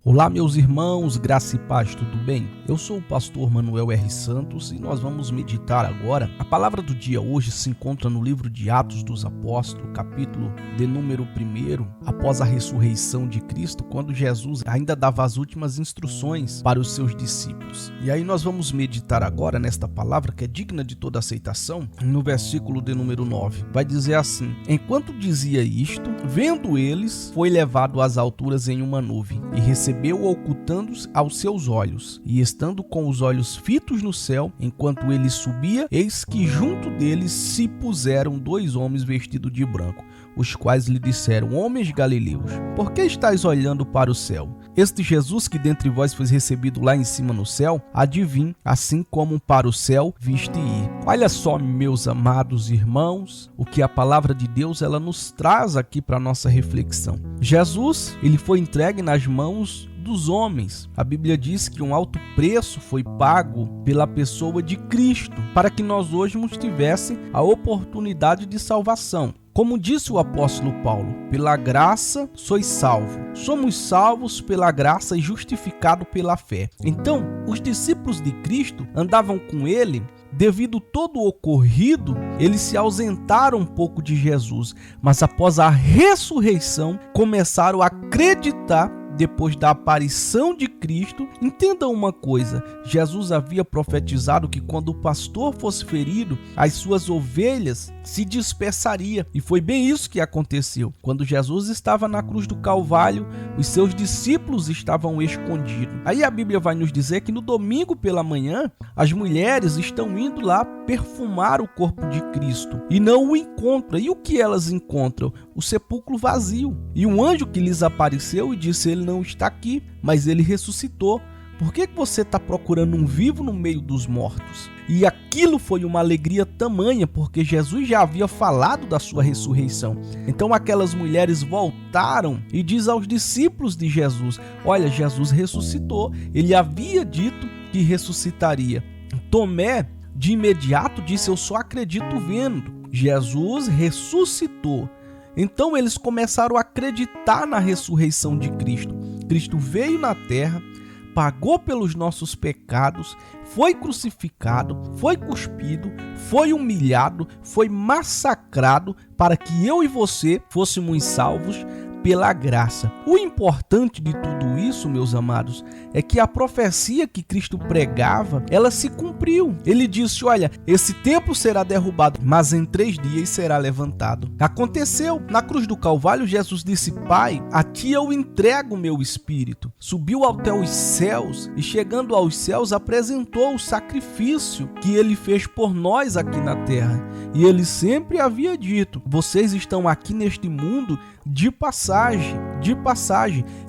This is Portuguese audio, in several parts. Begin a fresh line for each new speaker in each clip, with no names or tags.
Olá, meus irmãos, graça e paz, tudo bem? Eu sou o pastor Manuel R. Santos e nós vamos meditar agora. A palavra do dia hoje se encontra no livro de Atos dos Apóstolos, capítulo de número 1, após a ressurreição de Cristo, quando Jesus ainda dava as últimas instruções para os seus discípulos. E aí nós vamos meditar agora nesta palavra que é digna de toda aceitação, no versículo de número 9. Vai dizer assim: enquanto dizia isto, vendo eles, foi levado às alturas em uma nuvem e recebeu ocultando-se aos seus olhos, e estando com os olhos fitos no céu, enquanto ele subia, eis que junto deles se puseram dois homens vestidos de branco, os quais lhe disseram: homens galileus, por que estáis olhando para o céu? Este Jesus que dentre vós foi recebido lá em cima no céu, há de vir, assim como para o céu viste ir. Olha só, meus amados irmãos, o que a palavra de Deus ela nos traz aqui para nossa reflexão. Jesus, ele foi entregue nas mãos dos homens. A Bíblia diz que um alto preço foi pago pela pessoa de Cristo para que nós hoje tivéssemos a oportunidade de salvação. Como disse o apóstolo Paulo, pela graça sois salvos. Somos salvos pela graça e justificados pela fé. Então, os discípulos de Cristo andavam com ele. Devido todo o ocorrido, eles se ausentaram um pouco de Jesus, mas após a ressurreição, começaram a acreditar. Depois da aparição de Cristo, entenda uma coisa: Jesus havia profetizado que quando o pastor fosse ferido, as suas ovelhas se dispersariam. E foi bem isso que aconteceu. Quando Jesus estava na cruz do Calvário, os seus discípulos estavam escondidos. Aí a Bíblia vai nos dizer que no domingo pela manhã, as mulheres estão indo lá perfumar o corpo de Cristo e não o encontram. E o que elas encontram? O sepulcro vazio. E um anjo que lhes apareceu e disse: ele não está aqui, mas ele ressuscitou. Por que você está procurando um vivo no meio dos mortos? E aquilo foi uma alegria tamanha, porque Jesus já havia falado da sua ressurreição. Então aquelas mulheres voltaram e diz aos discípulos de Jesus: olha, Jesus ressuscitou. Ele havia dito que ressuscitaria. Tomé, de imediato, disse: eu só acredito vendo. Jesus ressuscitou. Então eles começaram a acreditar na ressurreição de Cristo. Cristo veio na terra, pagou pelos nossos pecados, foi crucificado, foi cuspido, foi humilhado, foi massacrado para que eu e você fôssemos salvos pela graça. O importante de tudo isso, meus amados, é que a profecia que Cristo pregava, ela se cumpriu. Ele disse: olha, esse templo será derrubado, mas em 3 dias será levantado. Aconteceu. Na cruz do Calvário, Jesus disse: Pai, a ti eu entrego o meu espírito. Subiu até os céus e, chegando aos céus, apresentou o sacrifício que ele fez por nós aqui na terra. E ele sempre havia dito: vocês estão aqui neste mundo de passagem.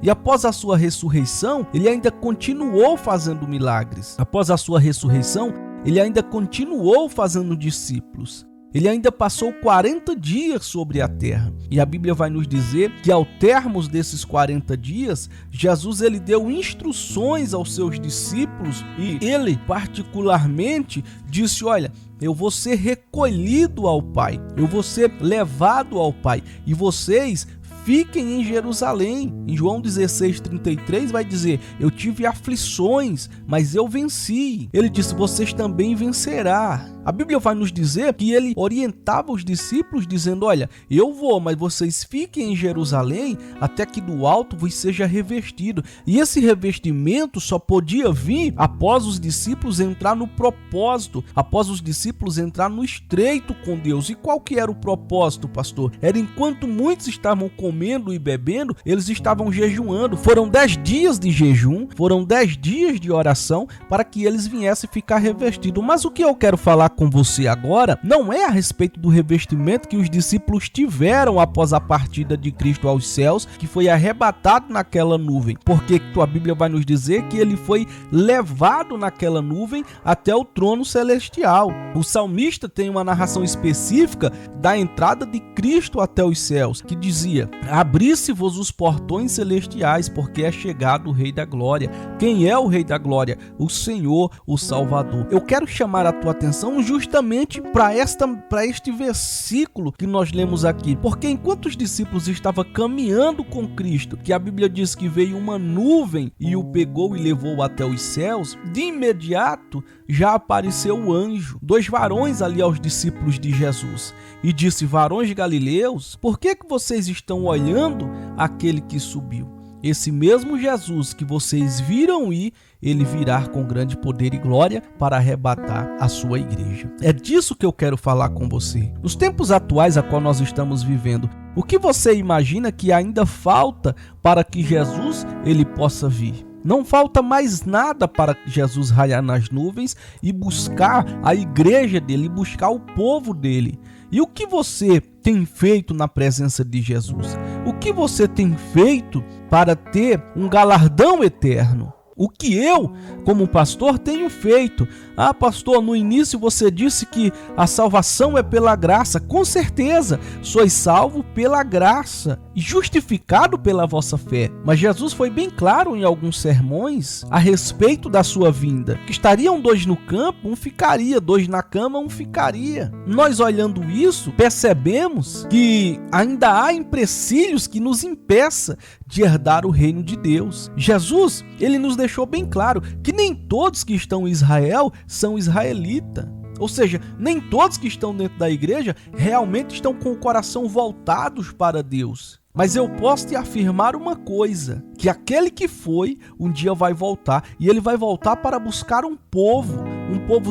E após a sua ressurreição, ele ainda continuou fazendo milagres. Após a sua ressurreição, ele ainda continuou fazendo discípulos. Ele ainda passou 40 dias sobre a terra. E a Bíblia vai nos dizer que ao termos desses 40 dias, Jesus ele deu instruções aos seus discípulos e ele particularmente disse: olha, eu vou ser recolhido ao Pai, eu vou ser levado ao Pai e vocês fiquem em Jerusalém. Em João 16:33 vai dizer: eu tive aflições, mas eu venci. Ele disse: vocês também vencerão. A Bíblia vai nos dizer que ele orientava os discípulos dizendo: olha, eu vou, mas vocês fiquem em Jerusalém até que do alto vos seja revestido. E esse revestimento só podia vir após os discípulos entrar no propósito, após os discípulos entrar no estreito com Deus. E qual que era o propósito, pastor? Era enquanto muitos estavam comendo e bebendo, eles estavam jejuando. Foram 10 dias de jejum, foram 10 dias de oração para que eles viessem ficar revestidos. Mas o que eu quero falar com você agora não é a respeito do revestimento que os discípulos tiveram após a partida de Cristo aos céus, que foi arrebatado naquela nuvem, porque a Bíblia vai nos dizer que ele foi levado naquela nuvem até o trono celestial. O salmista tem uma narração específica da entrada de Cristo até os céus, que dizia: abri-se-vos os portões celestiais, porque é chegado o Rei da Glória. Quem é o Rei da Glória? O Senhor, o Salvador. Eu quero chamar a tua atenção justamente para este versículo que nós lemos aqui. Porque enquanto os discípulos estavam caminhando com Cristo, que a Bíblia diz que veio uma nuvem e o pegou e levou até os céus, de imediato já apareceu o anjo, 2 varões ali aos discípulos de Jesus, e disse: varões galileus, por que vocês estão olhando aquele que subiu? Esse mesmo Jesus que vocês viram ir, ele virá com grande poder e glória para arrebatar a sua igreja. É disso que eu quero falar com você. Nos tempos atuais a qual nós estamos vivendo, o que você imagina que ainda falta para que Jesus ele possa vir? Não falta mais nada para Jesus raiar nas nuvens e buscar a igreja dele, buscar o povo dele. E o que você tem feito na presença de Jesus? O que você tem feito para ter um galardão eterno? O que eu, como pastor, tenho feito? Ah, pastor, no início você disse que a salvação é pela graça. Com certeza, sois salvo pela graça e justificado pela vossa fé. Mas Jesus foi bem claro em alguns sermões a respeito da sua vinda. Que estariam 2 no campo, um ficaria, 2 na cama, um ficaria. Nós olhando isso, percebemos que ainda há empecilhos que nos impeçam de herdar o reino de Deus. Jesus, ele nos deixou bem claro que nem todos que estão em Israel são israelitas. Ou seja, nem todos que estão dentro da igreja realmente estão com o coração voltados para Deus. Mas eu posso te afirmar uma coisa, que aquele que foi, um dia vai voltar, e ele vai voltar para buscar um povo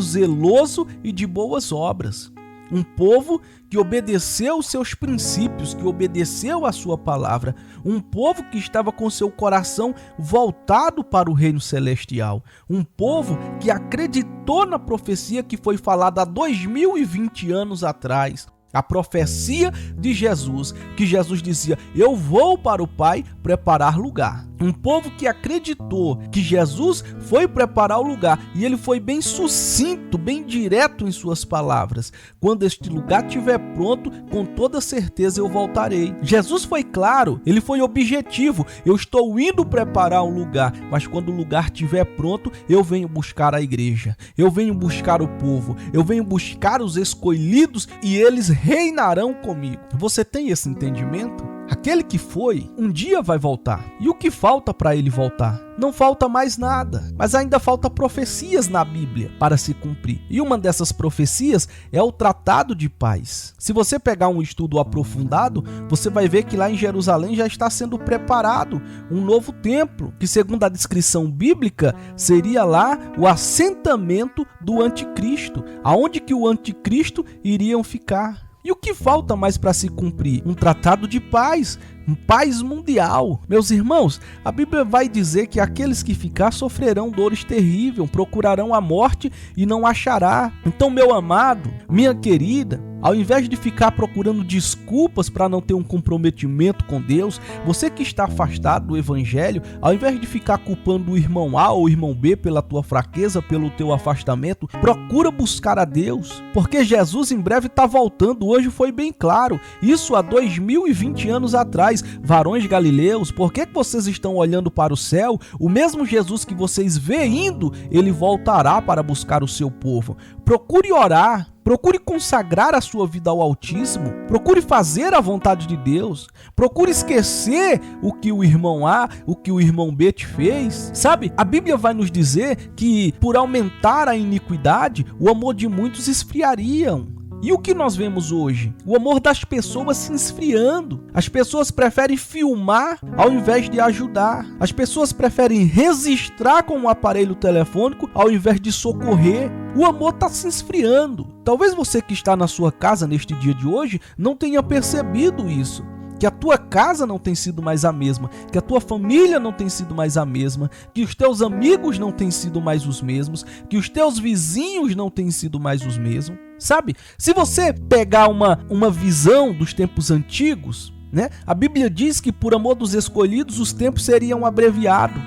zeloso e de boas obras. Um povo que obedeceu os seus princípios, que obedeceu a sua palavra. Um povo que estava com seu coração voltado para o reino celestial. Um povo que acreditou na profecia que foi falada há 2020 anos atrás. A profecia de Jesus, que Jesus dizia: eu vou para o Pai preparar lugar. Um povo que acreditou que Jesus foi preparar o lugar, e ele foi bem sucinto, bem direto em suas palavras: quando este lugar estiver pronto, com toda certeza eu voltarei. Jesus foi claro, ele foi objetivo: eu estou indo preparar um lugar, mas quando o lugar estiver pronto, eu venho buscar a igreja, eu venho buscar o povo, eu venho buscar os escolhidos e eles reinarão comigo. Você tem esse entendimento? Aquele que foi, um dia vai voltar. E o que falta para ele voltar? Não falta mais nada, mas ainda falta profecias na Bíblia para se cumprir. E uma dessas profecias é o Tratado de Paz. Se você pegar um estudo aprofundado, você vai ver que lá em Jerusalém já está sendo preparado um novo templo, que segundo a descrição bíblica, seria lá o assentamento do anticristo, aonde que o anticristo iriam ficar. E o que falta mais para se cumprir? Um tratado de paz, paz mundial. Meus irmãos, a Bíblia vai dizer que aqueles que ficar sofrerão dores terríveis, procurarão a morte e não achará. Então, meu amado, minha querida, ao invés de ficar procurando desculpas para não ter um comprometimento com Deus, você que está afastado do Evangelho, ao invés de ficar culpando o irmão A ou o irmão B pela tua fraqueza, pelo teu afastamento, procura buscar a Deus, porque Jesus em breve está voltando. Hoje foi bem claro, isso há 2020 anos atrás. Varões galileus, por que vocês estão olhando para o céu? O mesmo Jesus que vocês veem indo, ele voltará para buscar o seu povo. Procure orar. Procure consagrar a sua vida ao Altíssimo. Procure fazer a vontade de Deus. Procure esquecer o que o irmão A, o que o irmão B te fez. Sabe, a Bíblia vai nos dizer que por aumentar a iniquidade, o amor de muitos esfriariam. E o que nós vemos hoje? O amor das pessoas se esfriando. As pessoas preferem filmar ao invés de ajudar. As pessoas preferem registrar com um aparelho telefônico ao invés de socorrer. O amor está se esfriando. Talvez você que está na sua casa neste dia de hoje não tenha percebido isso. Que a tua casa não tem sido mais a mesma, que a tua família não tem sido mais a mesma, que os teus amigos não têm sido mais os mesmos, que os teus vizinhos não têm sido mais os mesmos. Sabe, se você pegar uma visão dos tempos antigos, né? A Bíblia diz que por amor dos escolhidos os tempos seriam abreviados.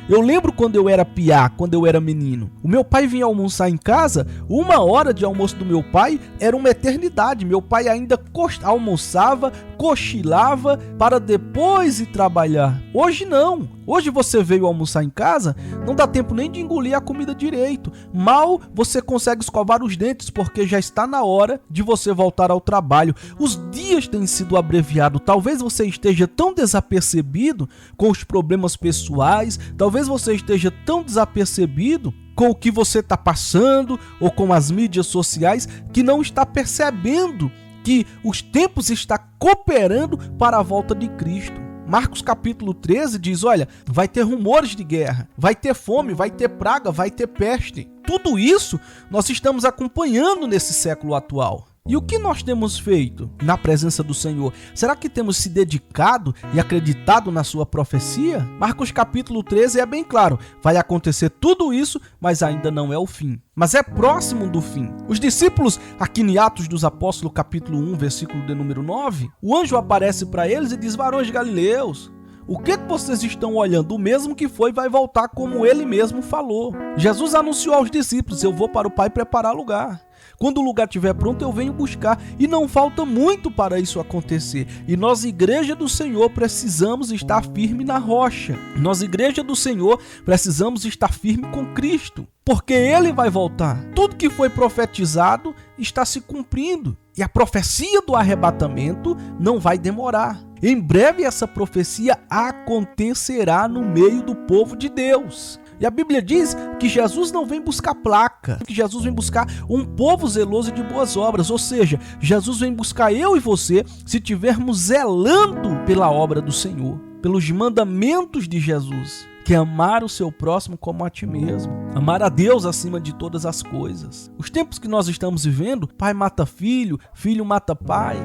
Eu lembro quando eu era piá, quando eu era menino. O meu pai vinha almoçar em casa, 1 hora de almoço do meu pai era uma eternidade. Meu pai ainda almoçava, cochilava para depois ir trabalhar. Hoje não. Hoje você veio almoçar em casa, não dá tempo nem de engolir a comida direito. Mal você consegue escovar os dentes porque já está na hora de você voltar ao trabalho. Os dias têm sido abreviados. Talvez você esteja tão desapercebido com os problemas pessoais, talvez você esteja tão desapercebido com o que você está passando ou com as mídias sociais que não está percebendo que os tempos estão cooperando para a volta de Cristo. Marcos capítulo 13 diz, olha, vai ter rumores de guerra, vai ter fome, vai ter praga, vai ter peste. Tudo isso nós estamos acompanhando nesse século atual. E o que nós temos feito na presença do Senhor? Será que temos se dedicado e acreditado na sua profecia? Marcos capítulo 13 é bem claro, vai acontecer tudo isso, mas ainda não é o fim. Mas é próximo do fim. Os discípulos, aqui em Atos dos Apóstolos, capítulo 1, versículo de número 9, o anjo aparece para eles e diz, varões galileus, o que vocês estão olhando? O mesmo que foi vai voltar como ele mesmo falou. Jesus anunciou aos discípulos, eu vou para o Pai preparar lugar. Quando o lugar estiver pronto, eu venho buscar. E não falta muito para isso acontecer. E nós, igreja do Senhor, precisamos estar firme na rocha. Nós, igreja do Senhor, precisamos estar firme com Cristo. Porque Ele vai voltar. Tudo que foi profetizado está se cumprindo. E a profecia do arrebatamento não vai demorar. Em breve essa profecia acontecerá no meio do povo de Deus. E a Bíblia diz que Jesus não vem buscar placa, que Jesus vem buscar um povo zeloso de boas obras. Ou seja, Jesus vem buscar eu e você se estivermos zelando pela obra do Senhor, pelos mandamentos de Jesus, que é amar o seu próximo como a ti mesmo, amar a Deus acima de todas as coisas. Os tempos que nós estamos vivendo, pai mata filho, filho mata pai.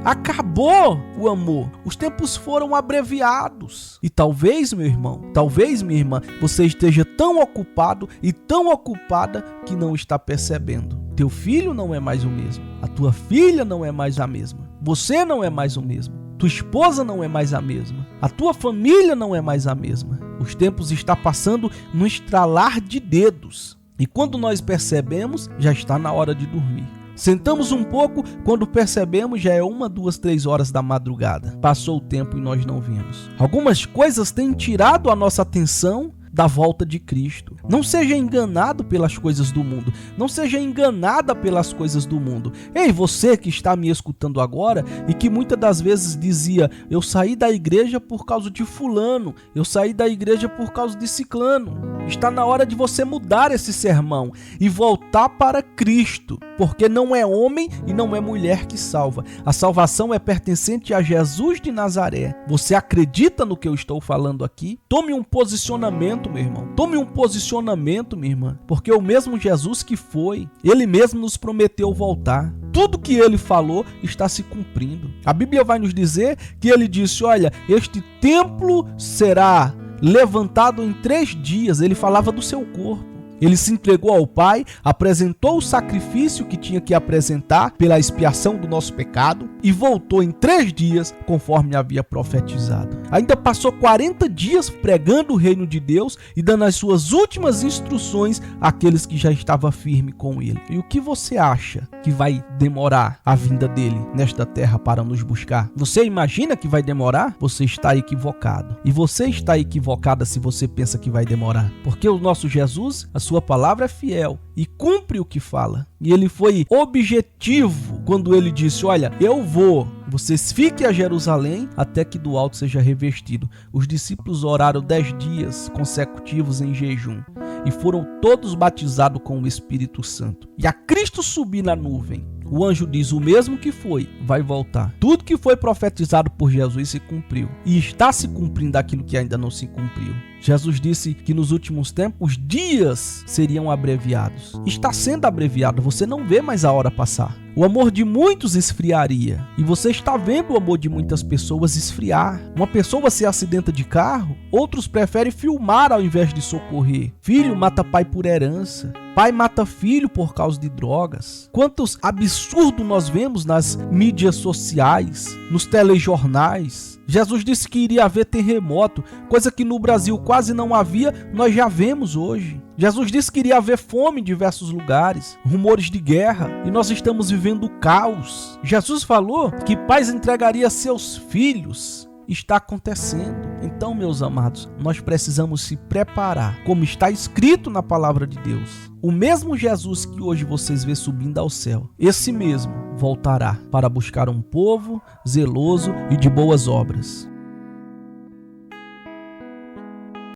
Acabou o amor. Os tempos foram abreviados. E talvez, meu irmão, talvez, minha irmã, você esteja tão ocupado e tão ocupada que não está percebendo. Teu filho não é mais o mesmo. A tua filha não é mais a mesma. Você não é mais o mesmo. Tua esposa não é mais a mesma. A tua família não é mais a mesma. Os tempos estão passando no estralar de dedos. E quando nós percebemos, já está na hora de dormir. Sentamos um pouco, quando percebemos já é 1, 2, 3 horas da madrugada. Passou o tempo e nós não vimos. Algumas coisas têm tirado a nossa atenção da volta de Cristo. Não seja enganado pelas coisas do mundo. Não seja enganada pelas coisas do mundo. Ei, você que está me escutando agora e que muitas das vezes dizia, eu saí da igreja por causa de fulano, eu saí da igreja por causa de ciclano. Está na hora de você mudar esse sermão e voltar para Cristo, porque não é homem e não é mulher que salva. A salvação é pertencente a Jesus de Nazaré. Você acredita no que eu estou falando aqui? Tome um posicionamento, meu irmão. Tome um posicionamento, minha irmã, porque o mesmo Jesus que foi, ele mesmo nos prometeu voltar. Tudo que ele falou está se cumprindo. A Bíblia vai nos dizer que ele disse, olha, este templo será levantado em 3 dias. Ele falava do seu corpo. Ele se entregou ao Pai, apresentou o sacrifício que tinha que apresentar pela expiação do nosso pecado e voltou em 3 dias, conforme havia profetizado. Ainda passou 40 dias pregando o reino de Deus e dando as suas últimas instruções àqueles que já estavam firmes com ele. E o que você acha que vai demorar a vinda dele nesta terra para nos buscar? Você imagina que vai demorar? Você está equivocado. E você está equivocada se você pensa que vai demorar. Porque o nosso Jesus, a sua palavra é fiel e cumpre o que fala. E ele foi objetivo quando ele disse, olha, eu vou, vocês fiquem a Jerusalém até que do alto seja revestido. Os discípulos oraram 10 dias consecutivos em jejum e foram todos batizados com o Espírito Santo. E a Cristo subir na nuvem. O anjo diz, o mesmo que foi, vai voltar. Tudo que foi profetizado por Jesus se cumpriu. E está se cumprindo aquilo que ainda não se cumpriu. Jesus disse que nos últimos tempos os dias seriam abreviados. Está sendo abreviado, você não vê mais a hora passar. O amor de muitos esfriaria. E você está vendo o amor de muitas pessoas esfriar. Uma pessoa se acidenta de carro, outros preferem filmar ao invés de socorrer. Filho mata pai por herança. Pai mata filho por causa de drogas. Quantos absurdos nós vemos nas mídias sociais, nos telejornais. Jesus disse que iria haver terremoto, coisa que no Brasil quase não havia, nós já vemos hoje. Jesus disse que iria haver fome em diversos lugares, rumores de guerra, e nós estamos vivendo o caos. Jesus falou que pais entregaria seus filhos. Está acontecendo. Então, meus amados, nós precisamos se preparar, como está escrito na palavra de Deus. O mesmo Jesus que hoje vocês vê subindo ao céu, esse mesmo voltará para buscar um povo zeloso e de boas obras.